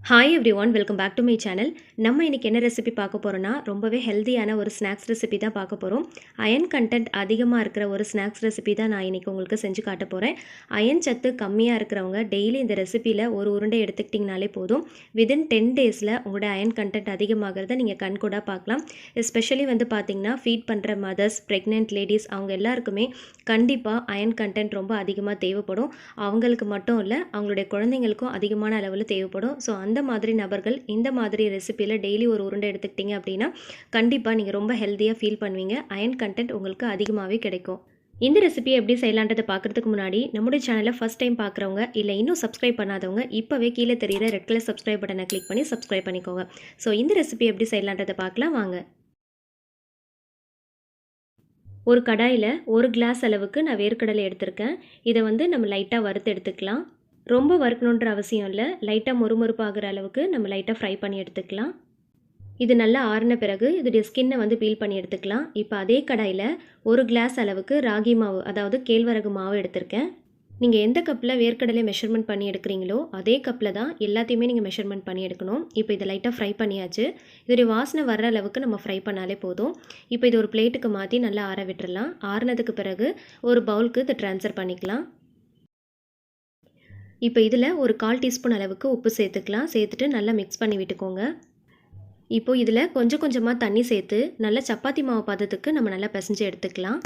Hi everyone, welcome back to my channel. நம்ம இன்றைக்கி என்ன ரெசிபி பார்க்க போகிறோன்னா, ரொம்பவே ஹெல்த்தியான ஒரு ஸ்நாக்ஸ் ரெசிபி தான் பார்க்க போகிறோம். அயன் கண்டென்ட் அதிகமாக இருக்கிற ஒரு ஸ்நாக்ஸ் ரெசிபி தான் நான் இன்றைக்கி உங்களுக்கு செஞ்சு காட்ட போகிறேன். அயன் சத்து கம்மியாக இருக்கிறவங்க டெய்லி இந்த ரெசிப்பியில் ஒரு உருண்டை எடுத்துக்கிட்டிங்கனாலே போதும். வித்தின் 10 டேஸில் உங்களோட அயன் கண்டென்ட் அதிகமாகிறத நீங்கள் கண்கூடாக பார்க்கலாம். எஸ்பெஷலி பார்த்திங்கன்னா ஃபீட் பண்ணுற மதர்ஸ், ப்ரெக்னென்ட் லேடிஸ் அவங்க எல்லாருக்குமே கண்டிப்பாக அயன் கண்டென்ட் ரொம்ப அதிகமாக தேவைப்படும். அவங்களுக்கு மட்டும் இல்லை, அவங்களுடைய குழந்தைங்களுக்கும் அதிகமான அளவில் தேவைப்படும். ஸோ அந்த மாதிரி நபர்கள் இந்த மாதிரி ரெசிப்பியில் டெய்லி ஒரு உருண்டை எடுத்துக்கிட்டிங்க அப்படின்னா கண்டிப்பாக நீங்கள் ரொம்ப ஹெல்த்தியாக ஃபீல் பண்ணுவீங்க. அயன் கண்டென்ட் உங்களுக்கு அதிகமாகவே கிடைக்கும். இந்த ரெசிபியை எப்படி செய்யலான்றதை பார்க்குறதுக்கு முன்னாடி நம்முடைய சேனலை ஃபஸ்ட் டைம் பார்க்குறவங்க இல்லை இன்னும் சப்ஸ்கிரைப் பண்ணாதவங்க இப்போவே கீழே தெரிகிற ரெட் கலர் சப்ஸ்கிரைப் பட்டனை கிளிக் பண்ணி சப்ஸ்கிரைப் பண்ணிக்கோங்க. ஸோ இந்த ரெசிபி எப்படி செய்யலான்றதை பார்க்கலாம் வாங்க. ஒரு கடாயில் ஒரு கிளாஸ் அளவுக்கு நான் வேர்க்கடலை எடுத்திருக்கேன். இதை நம்ம லைட்டாக வறுத்து எடுத்துக்கலாம். ரொம்ப வறுக்கணுன்ற அவசியம் இல்லை. லைட்டாக மொறுமொறுப்பாகிற அளவுக்கு நம்ம லைட்டாக ஃப்ரை பண்ணி எடுத்துக்கலாம். இது நல்லா ஆறின பிறகு இதோடைய ஸ்கின்னை பீல் பண்ணி எடுத்துக்கலாம். இப்போ அதே கடாயில் ஒரு கிளாஸ் அளவுக்கு ராகி மாவு, அதாவது கேழ்வரகு மாவு எடுத்திருக்கேன். நீங்கள் எந்த கப்பில் வேர்க்கடலை மெஷர்மெண்ட் பண்ணி எடுக்கிறீங்களோ அதே கப்பில் தான் எல்லாத்தையுமே நீங்கள் மெஷர்மெண்ட் பண்ணி எடுக்கணும். இப்போ இதை லைட்டாக ஃப்ரை பண்ணியாச்சு. இதோடைய வாசனை வர்ற அளவுக்கு நம்ம ஃப்ரை பண்ணாலே போதும். இப்போ இது ஒரு பிளேட்டுக்கு மாற்றி நல்லா ஆற விட்டுறலாம். ஆறினதுக்கு பிறகு ஒரு பவுலுக்கு இதை ட்ரான்ஸ்ஃபர் பண்ணிக்கலாம். இப்போ இதில் ஒரு 1/4 டீஸ்பூன் அளவுக்கு உப்பு சேர்த்துக்கலாம். சேர்த்துட்டு நல்லா மிக்ஸ் பண்ணி விட்டுக்கோங்க. இப்போது இதில் கொஞ்சம் கொஞ்சமாக தண்ணி சேர்த்து நல்லா சப்பாத்தி மாவு பதத்துக்கு நம்ம நல்லா பிசைஞ்சு எடுத்துக்கலாம்.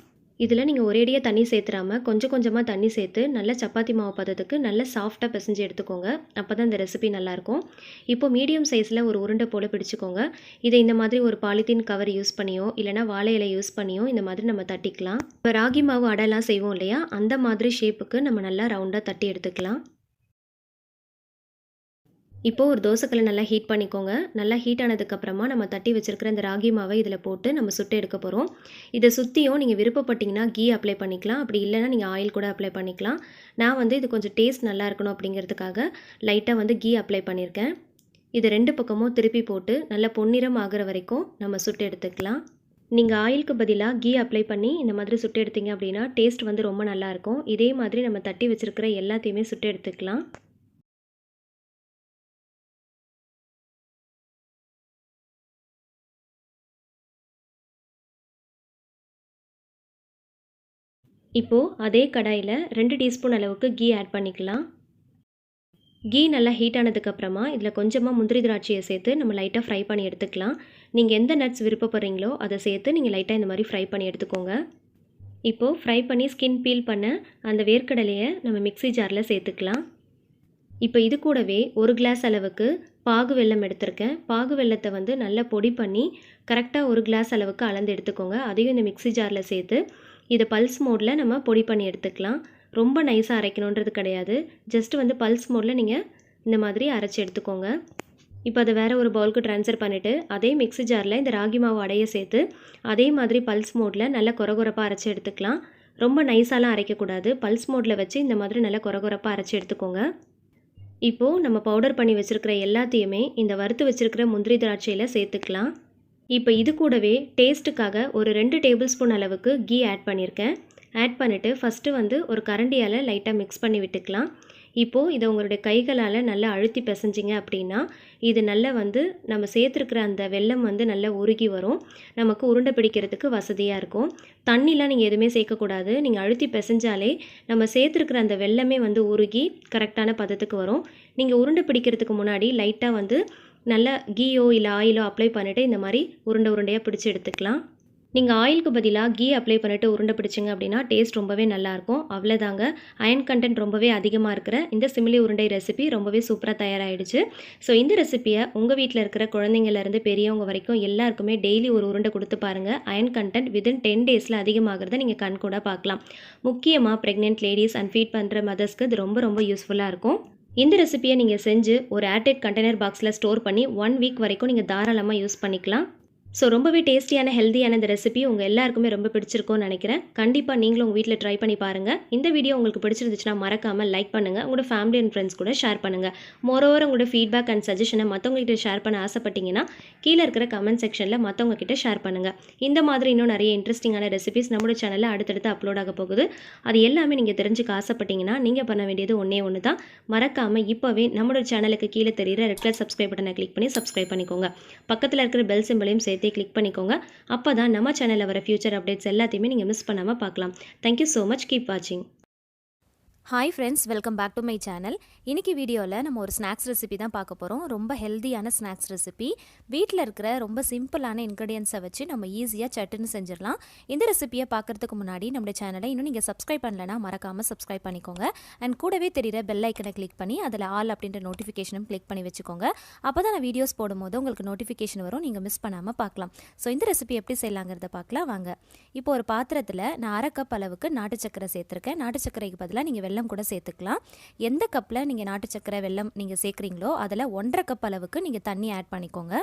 இதில் நீங்கள் ஒரேடியாக தண்ணி சேர்த்துறாமல் கொஞ்சம் கொஞ்சமாக தண்ணி சேர்த்து நல்லா சப்பாத்தி மாவு பதத்துக்கு நல்லா சாஃப்டாக பிசைஞ்சு எடுத்துக்கோங்க. அப்போ தான் இந்த ரெசிபி நல்லாயிருக்கும். இப்போ மீடியம் சைஸில் ஒரு உருண்டை போல் பிடிச்சிக்கோங்க. இதை இந்த மாதிரி ஒரு பாலித்தீன் கவர் யூஸ் பண்ணியோ இல்லைனா வாழை இலை யூஸ் பண்ணியோ இந்த மாதிரி நம்ம தட்டிக்கலாம். இப்போ ராகி மாவு அடைலாம் செய்வோம் இல்லையா, அந்த மாதிரி ஷேப்புக்கு நம்ம நல்லா ரவுண்டாக தட்டி எடுத்துக்கலாம். இப்போது ஒரு தோசைக்கல்லை நல்லா ஹீட் பண்ணிக்கோங்க. நல்லா ஹீட் ஆனதுக்கப்புறமா நம்ம தட்டி வச்சுருக்கிற இந்த ராகி மாவை இதில் போட்டு நம்ம சுட்டு எடுக்க போகிறோம். இதை சுற்றியும் நீங்கள் விருப்பப்பட்டிங்கன்னா கீ அப்ளை பண்ணிக்கலாம். அப்படி இல்லைனா நீங்கள் ஆயில் கூட அப்ளை பண்ணிக்கலாம். நான் இது கொஞ்சம் டேஸ்ட் நல்லா இருக்கணும் அப்படிங்கிறதுக்காக லைட்டாக கீ அப்ளை பண்ணியிருக்கேன். இது 2 பக்கமும் திருப்பி போட்டு நல்லா பொன்னிறம் ஆகிற வரைக்கும் நம்ம சுட்டு எடுத்துக்கலாம். நீங்கள் ஆயிலுக்கு பதிலாக கீ அப்ளை பண்ணி இந்த மாதிரி சுட்டு எடுத்தீங்க அப்படின்னா டேஸ்ட் ரொம்ப நல்லாயிருக்கும். இதே மாதிரி நம்ம தட்டி வச்சுருக்கிற எல்லாத்தையுமே சுட்டு எடுத்துக்கலாம். இப்போது அதே கடாயில் 2 டீஸ்பூன் அளவுக்கு கீ ஆட் பண்ணிக்கலாம். கீ நல்லா ஹீட் ஆனதுக்கப்புறமா இதில் கொஞ்சமாக முந்திரி திராட்சையை சேர்த்து நம்ம லைட்டாக ஃப்ரை பண்ணி எடுத்துக்கலாம். நீங்கள் எந்த நட்ஸ் விருப்பப்படுறீங்களோ அதை சேர்த்து நீங்கள் லைட்டாக இந்த மாதிரி ஃப்ரை பண்ணி எடுத்துக்கோங்க. இப்போது ஃப்ரை பண்ணி ஸ்கின் பீல் பண்ண அந்த வேர்க்கடலையை நம்ம மிக்ஸி ஜாரில் சேர்த்துக்கலாம். இப்போ இது கூடவே ஒரு கிளாஸ் அளவுக்கு பாகு வெல்லம் எடுத்திருக்கேன். பாகு வெல்லத்தை நல்லா பொடி பண்ணி கரெக்டாக ஒரு கிளாஸ் அளவுக்கு அளந்து எடுத்துக்கோங்க. அதையும் இந்த மிக்ஸி ஜாரில் சேர்த்து இதை பல்ஸ் மோடில் நம்ம பொடி பண்ணி எடுத்துக்கலாம். ரொம்ப நைஸாக அரைக்கணுன்றது கிடையாது. ஜஸ்ட் பல்ஸ் மோடில் நீங்கள் இந்த மாதிரி அரைச்சி எடுத்துக்கோங்க. இப்போ அதை வேறு ஒரு பவுலுக்கு ட்ரான்ஸ்ஃபர் பண்ணிவிட்டு அதே மிக்ஸி ஜாரில் இந்த ராகி மாவு அடையை சேர்த்து அதே மாதிரி பல்ஸ் மோடில் நல்லா கொரகொரப்பாக அரைச்சி எடுத்துக்கலாம். ரொம்ப நைஸாலாம் அரைக்கக்கூடாது. பல்ஸ் மோடில் வச்சு இந்த மாதிரி நல்லா கொரகொரப்பாக அரைச்சி எடுத்துக்கோங்க. இப்போது நம்ம பவுடர் பண்ணி வச்சுருக்கிற எல்லாத்தையுமே இந்த வறுத்து வச்சுருக்கிற முந்திரி திராட்சையில் சேர்த்துக்கலாம். இப்போ இது கூடவே டேஸ்ட்டுக்காக ஒரு 2 டேபிள் ஸ்பூன் அளவுக்கு கீ ஆட் பண்ணியிருக்கேன். ஆட் பண்ணிவிட்டு ஃபஸ்ட்டு ஒரு கரண்டியால் லைட்டாக மிக்ஸ் பண்ணி விட்டுக்கலாம். இப்போது இதை உங்களுடைய கைகளால் நல்லா அழுத்தி பிசைஞ்சிங்க அப்படின்னா இது நல்லா நம்ம சேர்த்துருக்கிற அந்த வெல்லம் நல்லா உருகி வரும். நமக்கு உருண்டை பிடிக்கிறதுக்கு வசதியாக இருக்கும். தண்ணிலாம் நீங்கள் எதுவுமே சேர்க்கக்கூடாது. நீங்கள் அழுத்தி பிசைஞ்சாலே நம்ம சேர்த்துருக்கிற அந்த வெல்லமே உருகி கரெக்டான பதத்துக்கு வரும். நீங்கள் உருண்டை பிடிக்கிறதுக்கு முன்னாடி லைட்டாக நல்லா கீயோ இல்லை ஆயிலோ அப்ளை பண்ணிவிட்டு இந்த மாதிரி உருண்டை உருண்டையாக பிடிச்சி எடுத்துக்கலாம். நீங்கள் ஆயிலுக்கு பதிலாக கீ அப்ளை பண்ணிவிட்டு உருண்டை பிடிச்சிங்க அப்படின்னா டேஸ்ட் ரொம்பவே நல்லாயிருக்கும். அவ்வளோதாங்க, அயன் கண்டென்ட் ரொம்பவே அதிகமாக இருக்கிற இந்த சிமிலி உருண்டை ரெசிபி ரொம்பவே சூப்பராக தயாராகிடுச்சு. ஸோ இந்த ரெசிப்பியை உங்கள் வீட்டில் இருக்கிற குழந்தைங்கள்லேருந்து பெரியவங்க வரைக்கும் எல்லாருக்குமே டெய்லி ஒரு உருண்டை கொடுத்து பாருங்கள். அயன் கண்டென்ட் வித்தின் 10 டேஸில் அதிகமாகிறத நீங்கள் கண்கூட பார்க்கலாம். முக்கியமாக ப்ரெக்னென்ட் லேடிஸ் அண்ட் ஃபீட் பண்ணுற மதர்ஸ்க்கு இது ரொம்ப ரொம்ப யூஸ்ஃபுல்லாக இருக்கும். இந்த ரெசிப்பியை நீங்கள் செஞ்சு ஒரு ஏர்டைட் கண்டெய்னர் பாக்ஸில் ஸ்டோர் பண்ணி 1 வீக் வரைக்கும் நீங்கள் தாராளமாக யூஸ் பண்ணிக்கலாம். ஸோ ரொம்பவே டேஸ்டியான ஹெல்த்தியான இந்த ரெசிபி உங்கள் எல்லாருக்குமே ரொம்ப பிடிச்சிருக்கும்னு நினைக்கிறேன். கண்டிப்பாக நீங்களும் உங்கள் வீட்டில் ட்ரை பண்ணி பாருங்கள். இந்த வீடியோ உங்களுக்கு பிடிச்சிருந்துச்சுன்னா மறக்காமல் லைக் பண்ணுங்கள். உங்களோட ஃபேமிலி அண்ட் ஃப்ரெண்ட்ஸ் கூட ஷேர் பண்ணுங்கள். மோரோவர் உங்களோட ஃபீட்பேக் அண்ட் சஜஷனை மற்றவங்ககிட்ட ஷேர் பண்ண ஆசைப்பட்டீங்கன்னா கீழே இருக்கிற கமெண்ட் செக்ஷனில் மற்றவங்க கிட்ட ஷேர் பண்ணுங்கள். இந்த மாதிரி இன்னும் நிறைய இன்ட்ரெஸ்டிங்கான ரெசிபிஸ் நம்மளோட சேனலில் அடுத்தடுத்து அப்லோட் ஆக போகுது. அது எல்லாமே நீங்கள் தெரிஞ்சுக்க ஆசைப்பட்டீங்கன்னா நீங்கள் பண்ண வேண்டியது ஒன்று தான். மறக்காமல் இப்போவே நம்மளோட சேனலுக்கு கீழே தெரிகிற ரெட் கலர் சப்ஸ்கிரைப் பட்டனை கிளிக் பண்ணி சப்ஸ்கிரைப் பண்ணிக்கோங்க. பக்கத்தில் இருக்கிற பெல் சிம்பலையும் சேர்த்து கிளிக் பண்ணிக்கோங்க. அப்பதான் நம்ம சேனல்ல வர ஃபியூச்சர் அப்டேட்ஸ் எல்லாத்தையுமே நீங்க மிஸ் பண்ணாம பார்க்கலாம். Thank you so much. Keep watching. Hi friends, welcome back to my channel. இன்றைக்கி வீடியோவில் நம்ம ஒரு ஸ்நாக்ஸ் ரெசிபி தான் பார்க்க போகிறோம். ரொம்ப ஹெல்த்தியான ஸ்நாக்ஸ் ரெசிபி. வீட்டில் இருக்கிற ரொம்ப சிம்பிளான இன்க்ரீடியன்ஸை வச்சு நம்ம ஈஸியாக சட்டுன்னு செஞ்சிடலாம். இந்த ரெசிபியை பார்க்குறதுக்கு முன்னாடி நம்மளுடைய சேனலை இன்னும் நீங்கள் சப்ஸ்கிரைப் பண்ணலைன்னா மறக்காமல் சப்ஸ்கிரைப் பண்ணிக்கோங்க. அண்ட் கூடவே தெரிகிற பெல் ஐக்கனை கிளிக் பண்ணி அதில் ஆல் அப்படின்ற நோட்டிஃபிகேஷனும் கிளிக் பண்ணி வச்சுக்கோங்க. அப்போ தான் நான் வீடியோஸ் போடும்போது உங்களுக்கு நோட்டிஃபிகேஷன் வரும், நீங்கள் மிஸ் பண்ணாமல் பார்க்கலாம். ஸோ இந்த ரெசிபி எப்படி செய்யலாங்கிறத பார்க்கலாம் வாங்க. இப்போ ஒரு பாத்திரத்தில் நான் 1/2 கப் அளவுக்கு நாட்டு சக்கரை சேர்த்துருக்கேன். நாட்டு சக்கரைக்கு பதிலாக நீங்கள் வெல்லம் கூட சேர்த்துக்கலாம். எந்த கப்பில் நீங்கள் நாட்டு சக்கரை வெல்லம் நீங்கள் சேர்க்குறீங்களோ அதில் 1/2 கப் அளவுக்கு நீங்கள் தண்ணி ஆட் பண்ணிக்கோங்க.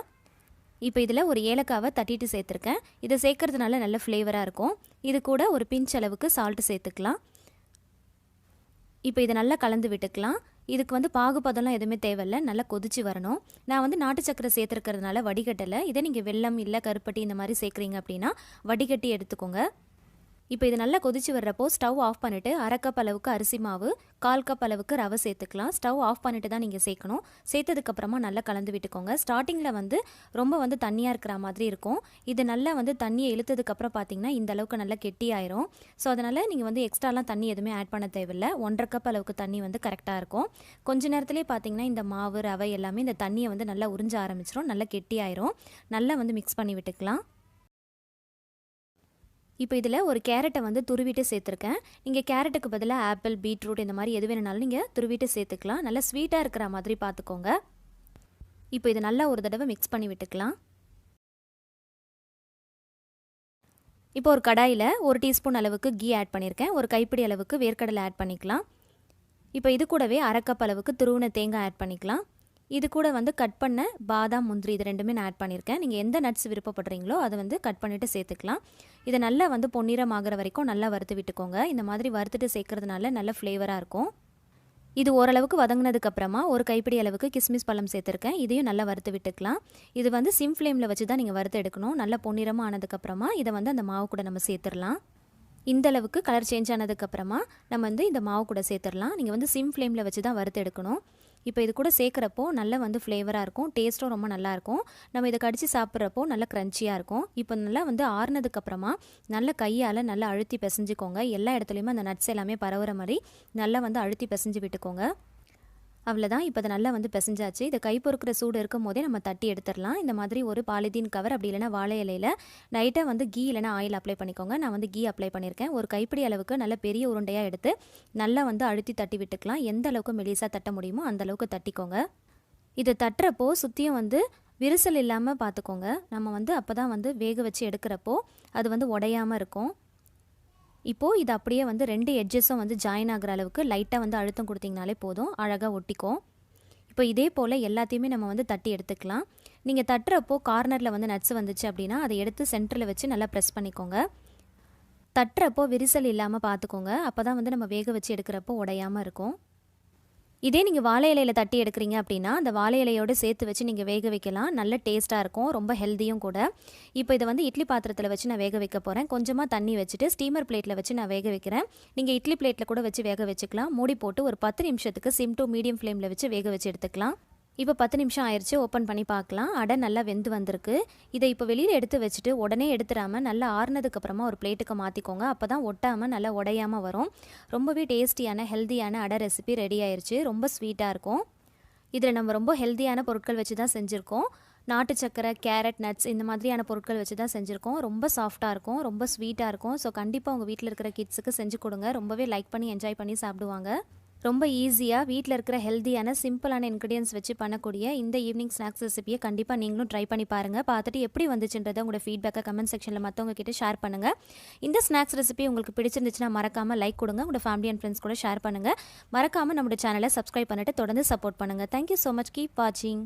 இப்போ இதில் ஒரு ஏலக்காவை தட்டிட்டு சேர்த்துருக்கேன். இதை சேர்க்கறதுனால நல்ல ஃப்ளேவராக இருக்கும். இது கூட ஒரு பிஞ்ச் அளவுக்கு சால்ட்டு சேர்த்துக்கலாம். இப்போ இதை நல்லா கலந்து விட்டுக்கலாம். இதுக்கு பாகுபதம்லாம் எதுவுமே தேவையில்லை, நல்லா கொதிச்சு வரணும். நான் நாட்டு சக்கரை சேர்த்துருக்கிறதுனால வடிகட்டலை. இதை நீங்கள் வெல்லம் இல்லை கருப்பட்டி இந்த மாதிரி சேர்க்குறீங்க அப்படின்னா வடிகட்டி எடுத்துக்கோங்க. இப்போ இது நல்லா கொதிச்சு வர்றப்போ ஸ்டவ் ஆஃப் பண்ணிவிட்டு 1/2 கப் அளவுக்கு அரிசி மாவு, 1/4 கப் அளவுக்கு ரவை சேர்த்துக்கலாம். ஸ்டவ் ஆஃப் பண்ணிட்டு தான் நீங்கள் சேர்க்கணும். சேர்த்ததுக்கப்புறமா நல்லா கலந்து விட்டுக்கோங்க. ஸ்டார்டிங்கில் ரொம்ப தண்ணியாக இருக்கிற மாதிரி இருக்கும். இது நல்லா தண்ணியை இழுத்ததுக்கப்புறம் பார்த்தீங்கன்னா இந்த அளவுக்கு நல்லா கெட்டி ஆயிரும். ஸோ அதனால் நீங்கள் எக்ஸ்ட்ராலாம் தண்ணி எதுவுமே ஆட் பண்ண தேவையில்லை. 1/2 கப் அளவுக்கு தண்ணி கரெக்டாக இருக்கும். கொஞ்ச நேரத்துலேயே பார்த்தீங்கன்னா இந்த மாவு ரவை எல்லாமே இந்த தண்ணியை நல்லா உறிஞ்ச ஆரம்பிச்சிடும், நல்லா கெட்டி ஆயிரும். நல்லா மிக்ஸ் பண்ணி விட்டுக்கலாம். இப்போ இதில் ஒரு கேரட்டை துருவிட்டு சேர்த்துருக்கேன். நீங்கள் கேரட்டுக்கு பதிலாக ஆப்பிள், பீட்ரூட் இந்த மாதிரி எது வேணுனாலும் நீங்கள் துருவிட்டு சேர்த்துக்கலாம். நல்லா ஸ்வீட்டாக இருக்கிற மாதிரி பார்த்துக்கோங்க. இப்போ இது நல்லா ஒரு தடவை மிக்ஸ் பண்ணி விட்டுக்கலாம். இப்போ ஒரு கடாயில் 1 டீஸ்பூன் அளவுக்கு கீ ஆட் பண்ணியிருக்கேன். ஒரு கைப்பிடி அளவுக்கு வேர்க்கடலை ஆட் பண்ணிக்கலாம். இப்போ இது கூடவே 1/2 கப் அளவுக்கு துருவின தேங்காய் ஆட் பண்ணிக்கலாம். இது கூட கட் பண்ண பாதாம், முந்திரி இது ரெண்டுமே நான் ஆட் பண்ணியிருக்கேன். நீங்கள் எந்த நட்ஸ் விருப்பப்படுறீங்களோ அதை கட் பண்ணிவிட்டு சேர்த்துக்கலாம். இதை நல்லா பொன்னிறம் ஆகிற வரைக்கும் நல்லா வறுத்து விட்டுக்கோங்க. இந்த மாதிரி வறுத்துட்டு சேர்க்கறதுனால நல்ல ஃப்ளேவராக இருக்கும். இது ஓரளவுக்கு வதங்கினதுக்கப்புறமா ஒரு கைப்பிடி அளவுக்கு கிஸ்மிஸ் பழம் சேர்த்துருக்கேன். இதையும் நல்லா வறுத்து விட்டுக்கலாம். இது சிம் ஃப்ளேமில் வச்சு தான் நீங்கள் வறுத்து எடுக்கணும். நல்லா பொன்னிறமாக ஆனதுக்கப்புறமா இதை அந்த மாவு கூட நம்ம சேர்த்துடலாம். இந்த அளவுக்கு கலர் சேஞ்ச் ஆனதுக்கப்புறமா நம்ம இந்த மாவு கூட சேர்த்துடலாம். நீங்கள் சிம் ஃப்ளேமில் வச்சு தான் வறுத்து எடுக்கணும். இப்போ இது கூட சேர்க்குறப்போ நல்லா ஃப்ளேவராக இருக்கும், டேஸ்ட்டும் ரொம்ப நல்லாயிருக்கும். நம்ம இதை கடிச்சு சாப்பிட்றப்போ நல்லா க்ரன்ச்சியாக இருக்கும். இப்போ நல்லா ஆறுனதுக்கப்புறமா நல்ல கையால் நல்லா அழுத்தி பிசைஞ்சிக்கோங்க. எல்லா இடத்துலையுமே அந்த நட்ஸ் எல்லாமே பரவுற மாதிரி நல்லா அழுத்தி பிசைஞ்சு விட்டுக்கோங்க. அவ்வளோதான். இப்போ அதை நல்லா பிசைஞ்சாச்சு. இதை கை பொறுக்கிற சூடு இருக்கும் போதே நம்ம தட்டி எடுத்துடலாம். இந்த மாதிரி ஒரு பாலித்தீன் கவர் அப்படி இல்லைனா வாழை இலையில் நைட்டாக கீ இல்லைனா ஆயில் அப்ளை பண்ணிக்கோங்க. நான் கீ அப்ளை பண்ணியிருக்கேன். ஒரு கைப்பிடி அளவுக்கு நல்ல பெரிய உருண்டையாக எடுத்து நல்லா அழுத்தி தட்டி விட்டுக்கலாம். எந்த அளவுக்கு மெலிசாக தட்ட முடியுமோ அந்த அளவுக்கு தட்டிக்கோங்க. இதை தட்டுறப்போ சுற்றியும் விரிசல் இல்லாமல் பார்த்துக்கோங்க. நம்ம அப்போ தான் வேக வச்சு எடுக்கிறப்போ அது உடையாமல் இருக்கும். இப்போது இது அப்படியே 2 எட்ஜஸும் ஜாயின் ஆகிற அளவுக்கு லைட்டாக அழுத்தம் கொடுத்தீங்கனாலே போதும், அழகாக ஒட்டிக்கும். இப்போ இதே போல் எல்லாத்தையுமே நம்ம தட்டி எடுத்துக்கலாம். நீங்கள் தட்டுறப்போ கார்னரில் நட்ஸ் வந்துச்சு அப்படின்னா அதை எடுத்து சென்டரில் வச்சு நல்லா ப்ரெஸ் பண்ணிக்கோங்க. தட்டுறப்போ விரிசல் இல்லாமல் பார்த்துக்கோங்க. அப்போ தான் நம்ம வேக வச்சு எடுக்கிறப்போ உடையாமல் இருக்கும். இதே நீங்கள் வாழை இலையில் தட்டி எடுக்கிறீங்க அப்படின்னா அந்த வாழை இலையோடு சேர்த்து வச்சு நீங்கள் வேக வைக்கலாம். நல்ல டேஸ்ட்டாக இருக்கும், ரொம்ப ஹெல்த்தியும் கூட. இப்போ இதை இட்லி பாத்திரத்தில் வச்சு நான் வேக வைக்க போகிறேன். கொஞ்சமாக தண்ணி வச்சுட்டு ஸ்டீமர் பிளேட்டில் வச்சு நான் வேக வைக்கிறேன். நீங்கள் இட்லி பிளேட்டில் கூட வச்சு வேக வச்சுக்கலாம். மூடி போட்டு ஒரு 10 நிமிஷத்துக்கு சிம் டு மீடியம் ஃப்ளேமில் வச்சு வேக வச்சு எடுத்துக்கலாம். இப்போ 10 நிமிஷம் ஆயிடுச்சு. ஓப்பன் பண்ணி பார்க்கலாம். அடை நல்லா வெந்து வந்திருக்கு. இதை இப்போ வெளியில் எடுத்து வச்சுட்டு உடனே எடுத்துடாமல் நல்லா ஆறுனதுக்கப்புறமா ஒரு பிளேட்டுக்கு மாற்றிக்கோங்க. அப்போ தான் ஒட்டாமல் நல்லா உடையாமல் வரும். ரொம்பவே டேஸ்டியான ஹெல்த்தியான அடை ரெசிபி ரெடி ஆயிடுச்சு. ரொம்ப ஸ்வீட்டாக இருக்கும். இதில் நம்ம ரொம்ப ஹெல்த்தியான பொருட்கள் வச்சு தான் செஞ்சுருக்கோம். நாட்டு சக்கரை, கேரட், நட்ஸ் இந்த மாதிரியான பொருட்கள் வச்சு தான் செஞ்சுருக்கோம். ரொம்ப சாஃப்டாக இருக்கும், ரொம்ப ஸ்வீட்டாக இருக்கும். ஸோ கண்டிப்பாக உங்கள் வீட்டில் இருக்கிற கிட்ஸுக்கு செஞ்சு கொடுங்க. ரொம்பவே லைக் பண்ணி என்ஜாய் பண்ணி சாப்பிடுவாங்க. ரொம்ப ஈஸியாக வீட்டில் இருக்கிற ஹெல்த்தியான சிம்பிளான இன்க்ரீடியன்ஸ் வச்சு பண்ணக்கூடிய இந்த ஈவினிங் ஸ்நாக்ஸ் ரெசிபியை கண்டிப்பாக நீங்களும் ட்ரை பண்ணி பாருங்கள். பார்த்துட்டு எப்படி வந்துச்சுன்றதை உங்களோட ஃபீட்பேக்கை கமெண்ட் செக்ஷனில் மற்றவங்க கிட்ட ஷேர் பண்ணுங்கள். இந்த ஸ்நாக்ஸ் ரெசிபி உங்களுக்கு பிடிச்சிருந்துச்சுன்னா மறக்காமல் லைக் கொடுங்க. உங்களோட ஃபேமிலி அண்ட் ஃப்ரெண்ட்ஸ் கூட ஷேர் பண்ணுங்கள். மறக்காமல் நம்மளோட சேனலை சப்ஸ்கிரைப் பண்ணிட்டு தொடர்ந்து சப்போர்ட் பண்ணுங்கள். Thank you so much. கீப் வாட்சிங்.